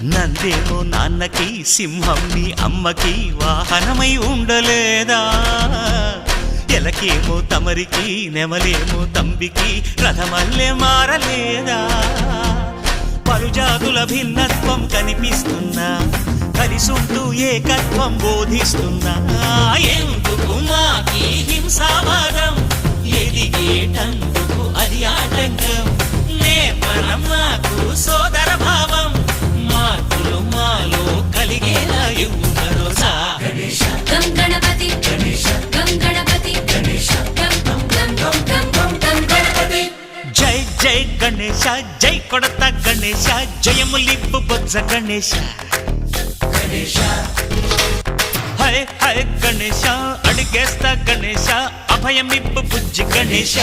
నందేమో నాన్నకి సింహం నీ అమ్మకి వాహనమై ఉండలేదా ఎలకేమో తమరికి నెమలేమో తంబికి రథమల్లే మారలేదా పలుజాతుల భిన్నత్వం కనిపిస్తున్నా కలిసుంటూ ఏకత్వం బోధిస్తున్నా ఎందుకు మాకి హింసావాదం ఎదిగేటందుకు అది ఆటంకం నేపరం మాకు సోదర భావం మార్పులు మాలో కలిగేలా ఇవ్వు భరోసా గం గణపతి గం గణపతి గం గం గం గం గం గణపతి జై జై గణేశ జై కొడత గణేశ జయములిప్పు బొజ్జ గణేశ హై హై గణేశ అడిగేస్తా గణేశ అభయమిప్పు బుజ్జి గణేశ